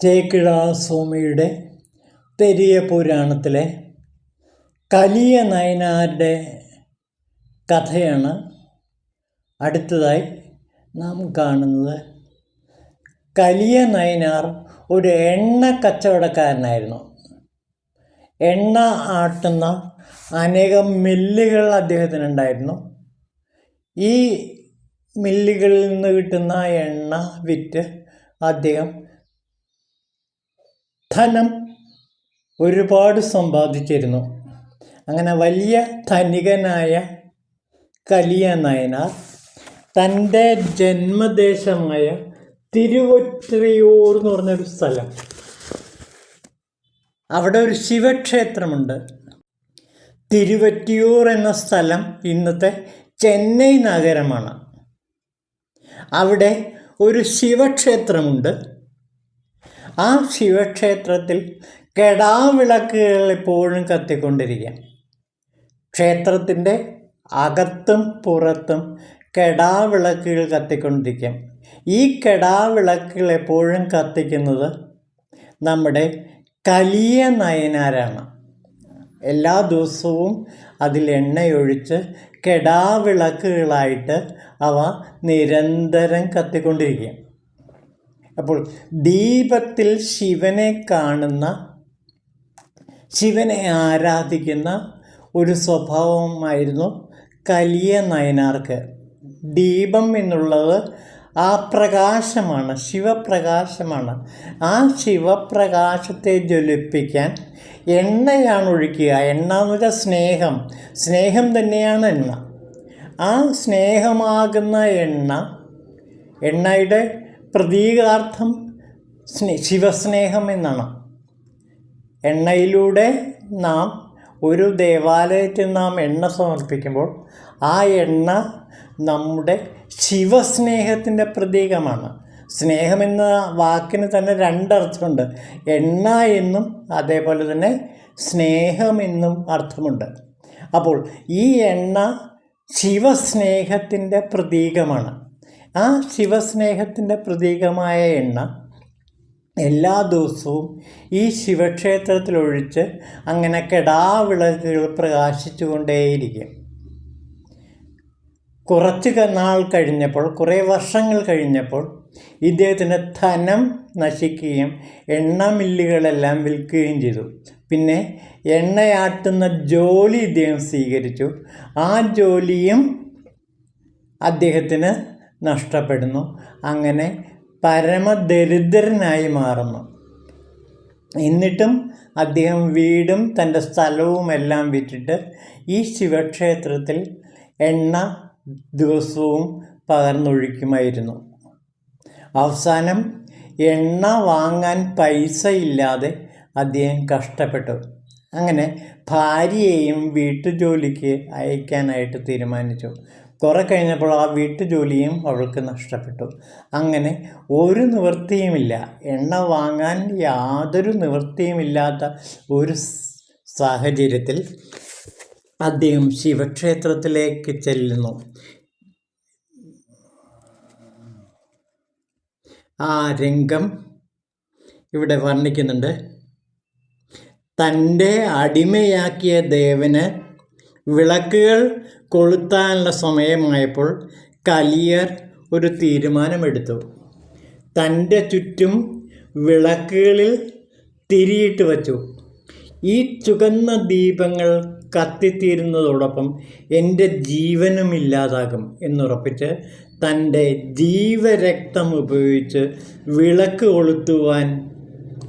ചേക്കിഴ സ്വാമിയുടെ പെരിയ പുരാണത്തിലെ കലിയ നയനാരുടെ കഥയാണ് അടുത്തതായി നാം കാണുന്നത്. കലിയ നയനാർ ഒരു എണ്ണ കച്ചവടക്കാരനായിരുന്നു. എണ്ണ ആട്ടുന്ന അനേകം മില്ലുകൾ അദ്ദേഹത്തിനുണ്ടായിരുന്നു. ഈ മില്ലുകളിൽ നിന്ന് കിട്ടുന്ന എണ്ണ വിറ്റ് അദ്ദേഹം ധനം ഒരുപാട് സമ്പാദിച്ചിരുന്നു. അങ്ങനെ വലിയ ധനികനായ കലിയ നയനാർ തൻ്റെ ജന്മദേശമായ തിരുവൊറ്റിയൂർ എന്ന് പറഞ്ഞൊരു സ്ഥലം, അവിടെ ഒരു ശിവക്ഷേത്രമുണ്ട്. തിരുവൊറ്റിയൂർ എന്ന സ്ഥലം ഇന്നത്തെ ചെന്നൈ നഗരമാണ്. അവിടെ ഒരു ശിവക്ഷേത്രമുണ്ട്. ആ ശിവക്ഷേത്രത്തിൽ കെടാവിളക്കുകൾ എപ്പോഴും കത്തിക്കൊണ്ടിരിക്കാം. ക്ഷേത്രത്തിൻ്റെ അകത്തും പുറത്തും കെടാവിളക്കുകൾ കത്തിക്കൊണ്ടിരിക്കാം. ഈ കെടാവിളക്കുകൾ എപ്പോഴും കത്തിക്കുന്നത് നമ്മുടെ കലിയ നയനാരാണ്. എല്ലാ ദിവസവും അതിൽ എണ്ണയൊഴിച്ച് കെടാവിളക്കുകളായിട്ട് അവ നിരന്തരം കത്തിക്കൊണ്ടിരിക്കും. അപ്പോൾ ദീപത്തിൽ ശിവനെ കാണുന്ന, ശിവനെ ആരാധിക്കുന്ന ഒരു സ്വഭാവമായിരുന്നു കലിയ നയനാർക്ക്. ദീപം എന്നുള്ളത് ആ പ്രകാശമാണ്, ശിവപ്രകാശമാണ്. ആ ശിവപ്രകാശത്തെ ജ്വലിപ്പിക്കാൻ എണ്ണയാണ് ഒഴിക്കുക. എണ്ണ എന്ന് വെച്ചാൽ സ്നേഹം, സ്നേഹം തന്നെയാണ് എണ്ണ. ആ സ്നേഹമാകുന്ന എണ്ണയുടെ പ്രതീകാർത്ഥം ശിവസ്നേഹം എന്നാണ്. എണ്ണയിലൂടെ നാം ഒരു ദേവാലയത്തിൽ നാം എണ്ണ സമർപ്പിക്കുമ്പോൾ ആ എണ്ണ നമ്മുടെ ശിവസ്നേഹത്തിൻ്റെ പ്രതീകമാണ്. സ്നേഹമെന്ന വാക്കിന് തന്നെ രണ്ടർത്ഥമുണ്ട്. എണ്ണ എന്നും അതേപോലെ തന്നെ സ്നേഹമെന്നും അർത്ഥമുണ്ട്. അപ്പോൾ ഈ എണ്ണ ശിവസ്നേഹത്തിൻ്റെ പ്രതീകമാണ്. ആ ശിവസ്നേഹത്തിൻ്റെ പ്രതീകമായ എണ്ണ എല്ലാ ദിവസവും ഈ ശിവക്ഷേത്രത്തിലൊഴിച്ച് അങ്ങനെ കെടാവിളക്കുകൾ പ്രകാശിച്ചു കൊണ്ടേയിരിക്കും. കുറച്ച് നാൾ കഴിഞ്ഞപ്പോൾ, കുറേ വർഷങ്ങൾ കഴിഞ്ഞപ്പോൾ ഇദ്ദേഹത്തിൻ്റെ ധനം നശിക്കുകയും എണ്ണ മില്ലുകളെല്ലാം വിൽക്കുകയും ചെയ്തു. പിന്നെ എണ്ണയാട്ടുന്ന ജോലി ഇദ്ദേഹം സ്വീകരിച്ചു. ആ ജോലിയും അദ്ദേഹത്തിന് നഷ്ടപ്പെടുന്നു. അങ്ങനെ പരമദരിദ്രനായി മാറുന്നു. എന്നിട്ടും അദ്ദേഹം വീടും തൻ്റെ സ്ഥലവും എല്ലാം വിറ്റിട്ട് ഈ ശിവക്ഷേത്രത്തിൽ എണ്ണ ദിവസവും പകർന്നൊഴിക്കുമായിരുന്നു. അവസാനം എണ്ണ വാങ്ങാൻ പൈസ ഇല്ലാതെ അദ്ദേഹം കഷ്ടപ്പെട്ടു. അങ്ങനെ ഭാര്യയെയും വീട്ടുജോലിക്ക് അയക്കാനായിട്ട് തീരുമാനിച്ചു. കുറെ കഴിഞ്ഞപ്പോൾ ആ വീട്ടുജോലിയും അവൾക്ക് നഷ്ടപ്പെട്ടു. അങ്ങനെ ഒരു നിവൃത്തിയുമില്ല, എണ്ണ വാങ്ങാൻ യാതൊരു നിവൃത്തിയുമില്ലാത്ത ഒരു സാഹചര്യത്തിൽ അദ്ദേഹം ശിവക്ഷേത്രത്തിലേക്ക് ചെല്ലുന്നു. ആ രംഗം ഇവിടെ വർണ്ണിക്കുന്നുണ്ട്. തൻ്റെ അടിമയാക്കിയ ദേവന് വിളക്കുകൾ കൊളുത്താനുള്ള സമയമായപ്പോൾ കലിയർ ഒരു തീരുമാനമെടുത്തു. തൻ്റെ ചുറ്റും വിളക്കുകളിൽ തിരിയിട്ട് വച്ചു. ഈ ചുവന്ന ദീപങ്ങൾ കത്തിത്തീരുന്നതോടൊപ്പം എൻ്റെ ജീവനും ഇല്ലാതാകും എന്നുറപ്പിച്ച് തൻ്റെ ജീവരക്തം ഉപയോഗിച്ച് വിളക്ക് കൊളുത്തുവാൻ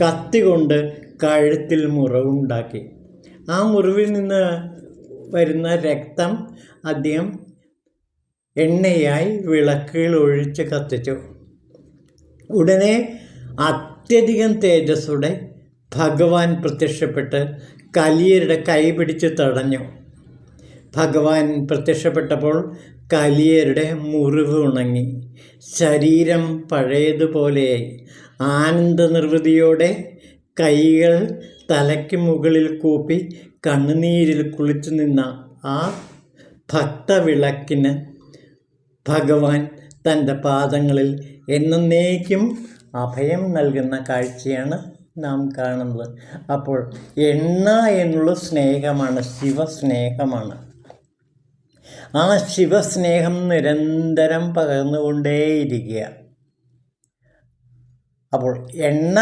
കത്തി കൊണ്ട് കഴുത്തിൽ മുറിവുണ്ടാക്കി. ആ മുറിവിൽ നിന്ന് വരുന്ന രക്തം അദ്ദേഹം എണ്ണയായി വിളക്കുകൾ ഒഴിച്ച് കത്തിച്ചു. ഉടനെ അത്യധികം തേജസ്സോടെ ഭഗവാൻ പ്രത്യക്ഷപ്പെട്ട് കലിയരുടെ കൈ പിടിച്ച് തടഞ്ഞു. ഭഗവാൻ പ്രത്യക്ഷപ്പെട്ടപ്പോൾ കലിയരുടെ മുറിവ് ഉണങ്ങി, ശരീരം പഴയതുപോലെയായി. ആനന്ദനിർവൃതിയോടെ കൈകൾ തലയ്ക്ക് മുകളിൽ കൂപ്പി കണ്ണുനീരിൽ കുളിച്ചു നിന്ന ആ ഭക്തവിളക്കിന് ഭഗവാൻ തൻ്റെ പാദങ്ങളിൽ എന്നേക്കും അഭയം നൽകുന്ന കാഴ്ചയാണ് നാം കാണുന്നത്. അപ്പോൾ എണ്ണ എന്നുള്ള സ്നേഹമാണ്, ശിവസ്നേഹമാണ്. ആ ശിവസ്നേഹം നിരന്തരം പകർന്നുകൊണ്ടേയിരിക്കുക. അപ്പോൾ എണ്ണ,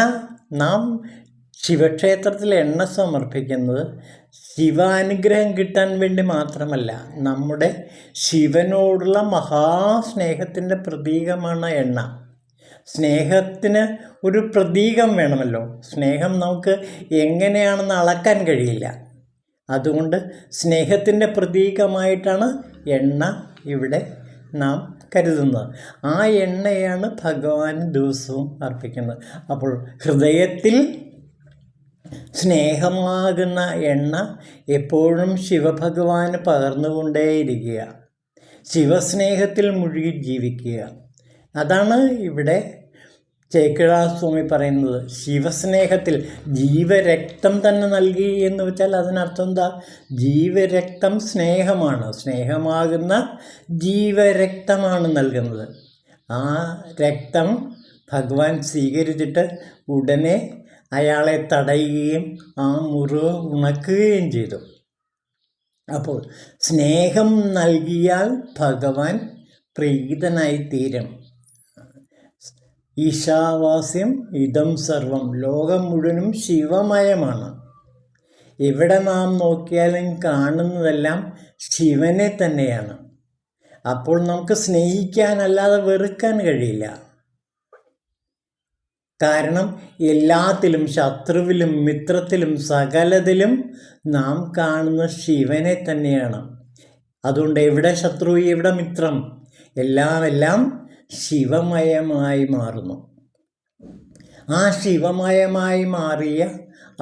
നാം ശിവക്ഷേത്രത്തിൽ എണ്ണ സമർപ്പിക്കുന്നത് ശിവാനുഗ്രഹം കിട്ടാൻ വേണ്ടി മാത്രമല്ല, നമ്മുടെ ശിവനോടുള്ള മഹാസ്നേഹത്തിൻ്റെ പ്രതീകമാണ് എണ്ണ. സ്നേഹത്തിന് ഒരു പ്രതീകം വേണമല്ലോ. സ്നേഹം നമുക്ക് എങ്ങനെയാണെന്ന് അളക്കാൻ കഴിയില്ല. അതുകൊണ്ട് സ്നേഹത്തിൻ്റെ പ്രതീകമായിട്ടാണ് എണ്ണ ഇവിടെ നാം കരുതുന്നത്. ആ എണ്ണയാണ് ഭഗവാൻ ദിവസവും അർപ്പിക്കുന്നത്. അപ്പോൾ ഹൃദയത്തിൽ സ്നേഹമാകുന്ന എണ്ണ എപ്പോഴും ശിവഭഗവാന് പകർന്നുകൊണ്ടേയിരിക്കുക, ശിവസ്നേഹത്തിൽ മുഴുകി ജീവിക്കുക. അതാണ് ഇവിടെ ചേക്കിഴാർ സ്വാമി പറയുന്നത്. ശിവസ്നേഹത്തിൽ ജീവരക്തം തന്നെ നൽകി എന്ന് വെച്ചാൽ അതിനർത്ഥം എന്താ? ജീവരക്തം സ്നേഹമാണ്, സ്നേഹമാകുന്ന ജീവരക്തമാണ് നൽകുന്നത്. ആ രക്തം ഭഗവാൻ സ്വീകരിച്ചിട്ട് ഉടനെ അയാളെ തടയുകയും ആ മുറിവ് ഉണക്കുകയും ചെയ്തു. അപ്പോൾ സ്നേഹം നൽകിയാൽ ഭഗവാൻ പ്രീതനായിത്തീരും. ഈശാവാസ്യം ഇദം സർവം, ലോകം മുഴുവനും ശിവമയമാണ്. എവിടെ നാം നോക്കിയാലും കാണുന്നതെല്ലാം ശിവനെ തന്നെയാണ്. അപ്പോൾ നമുക്ക് സ്നേഹിക്കാനല്ലാതെ വെറുക്കാൻ കഴിയില്ല. കാരണം എല്ലാത്തിലും, ശത്രുവിലും മിത്രത്തിലും സകലത്തിലും നാം കാണുന്ന ശിവനെ തന്നെയാണ്. അതുകൊണ്ട് എവിടെ ശത്രു എവിടെ മിത്രം, എല്ലാം ശിവമയമായി മാറുന്നു. ആ ശിവമയമായി മാറിയ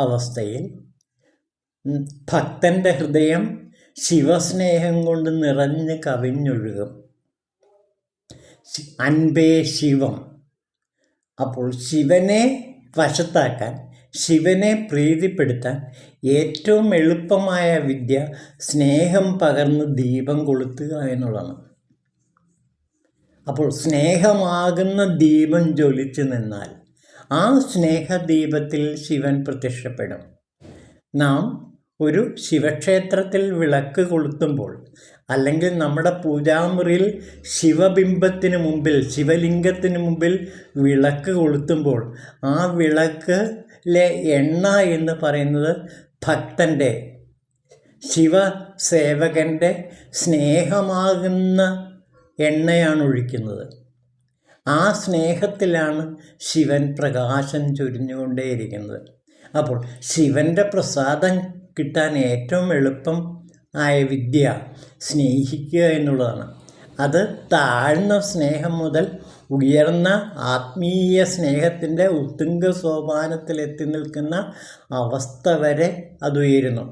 അവസ്ഥയിൽ ഭക്തൻ്റെ ഹൃദയം ശിവസ്നേഹം കൊണ്ട് നിറഞ്ഞ് കവിഞ്ഞൊഴുകും. അൻപേ ശിവം. അപ്പോൾ ശിവനെ വശത്താക്കാൻ, ശിവനെ പ്രീതിപ്പെടുത്താൻ ഏറ്റവും എളുപ്പമായ വിദ്യ സ്നേഹം പകർന്ന് ദീപം കൊളുത്തുക എന്നുള്ളതാണ്. അപ്പോൾ സ്നേഹമാകുന്ന ദീപം ജ്വലിച്ചു നിന്നാൽ ആ സ്നേഹദീപത്തിൽ ശിവൻ പ്രത്യക്ഷപ്പെടും. നാം ഒരു ശിവക്ഷേത്രത്തിൽ വിളക്ക് കൊളുത്തുമ്പോൾ, അല്ലെങ്കിൽ നമ്മുടെ പൂജാമുറിയിൽ ശിവബിംബത്തിന് മുമ്പിൽ, ശിവലിംഗത്തിന് മുമ്പിൽ വിളക്ക് കൊളുത്തുമ്പോൾ ആ വിളക്കിലെ എണ്ണ എന്ന് പറയുന്നത് ഭക്തൻ്റെ, ശിവസേവകൻ്റെ സ്നേഹമാകുന്ന എണ്ണയാണ് ഒഴിക്കുന്നത്. ആ സ്നേഹത്തിലാണ് ശിവൻ പ്രകാശം ചൊരിഞ്ഞുകൊണ്ടേയിരിക്കുന്നത്. അപ്പോൾ ശിവൻ്റെ പ്രസാദം കിട്ടാൻ ഏറ്റവും എളുപ്പം ആയ വിദ്യ സ്നേഹിക്കുക എന്നുള്ളതാണ്. അത് താഴ്ന്ന സ്നേഹം മുതൽ ഉയർന്ന ആത്മീയ സ്നേഹത്തിൻ്റെ ഉത്തുംഗ സോപാനത്തിലെത്തി നിൽക്കുന്ന അവസ്ഥ വരെ അത് ഉയരുന്നു.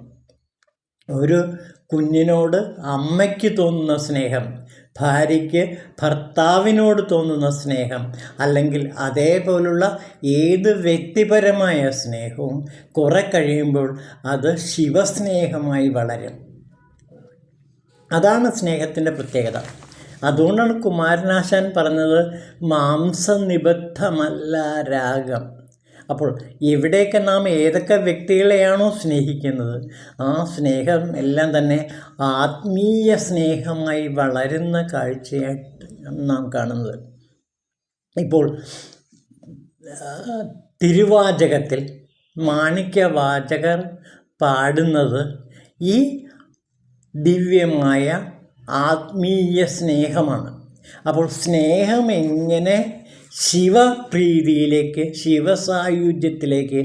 ഒരു കുഞ്ഞിനോട് അമ്മയ്ക്ക് തോന്നുന്ന സ്നേഹം, ഭാര്യയ്ക്ക് ഭർത്താവിനോട് തോന്നുന്ന സ്നേഹം, അല്ലെങ്കിൽ അതേപോലുള്ള ഏത് വ്യക്തിപരമായ സ്നേഹവും കുറെ കഴിയുമ്പോൾ അത് ശിവസ്നേഹമായി വളരും. അതാണ് സ്നേഹത്തിൻ്റെ പ്രത്യേകത. അതുകൊണ്ടാണ് കുമാരനാശാൻ പറഞ്ഞത് മാംസനിബദ്ധമല്ല രാഗം. അപ്പോൾ എവിടെയൊക്കെ നാം ഏതൊക്കെ വ്യക്തികളെയാണോ സ്നേഹിക്കുന്നത് ആ സ്നേഹം എല്ലാം തന്നെ ആത്മീയ സ്നേഹമായി വളരുന്ന കാഴ്ചയായിട്ട് നാം കാണുന്നത്. ഇപ്പോൾ തിരുവാചകത്തിൽ മാണിക്യവാചകർ പാടുന്നത് ഈ ദിവ്യമായ ആത്മീയ സ്നേഹമാണ്. അപ്പോൾ സ്നേഹം എങ്ങനെ ശിവപ്രീതിയിലേക്ക്, ശിവസായുജ്യത്തിലേക്ക്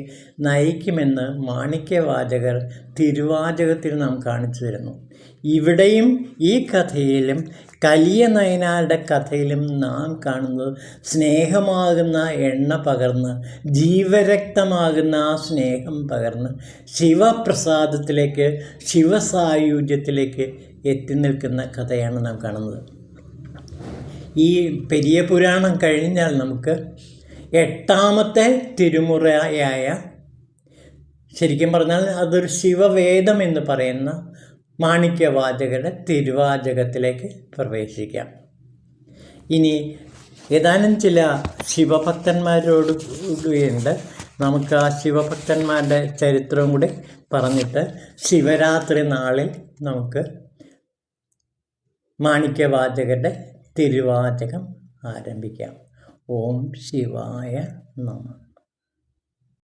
നയിക്കുമെന്ന് മാണിക്യവാചകർ തിരുവാചകത്തിൽ നാം കാണിച്ചു തരുന്നു. ഇവിടെയും ഈ കഥയിലും കലിയ നയനാരുടെ കഥയിലും നാം കാണുന്നത് സ്നേഹമാകുന്ന എണ്ണ പകർന്ന്, ജീവരക്തമാകുന്ന ആ സ്നേഹം പകർന്ന് ശിവപ്രസാദത്തിലേക്ക്, ശിവസായുജ്യത്തിലേക്ക് എത്തി നിൽക്കുന്ന കഥയാണ് നാം കാണുന്നത്. ഈ പെരിയ പുരാണം കഴിഞ്ഞാൽ നമുക്ക് 8ാമത്തെ തിരുമുറയായ, ശരിക്കും പറഞ്ഞാൽ അതൊരു ശിവവേദം എന്ന് പറയുന്ന മാണിക്യവാചകരുടെ തിരുവാചകത്തിലേക്ക് പ്രവേശിക്കാം. ഇനി ഏതാനും ചില ശിവഭക്തന്മാരോട് കൂടിയുണ്ട്. നമുക്ക് ആ ശിവഭക്തന്മാരുടെ ചരിത്രവും കൂടി പറഞ്ഞിട്ട് ശിവരാത്രി നാളിൽ നമുക്ക് മാണിക്യവാചകരുടെ തിരുവാചകം ആരംഭിക്കാം. ഓം ശിവായ നമഃ.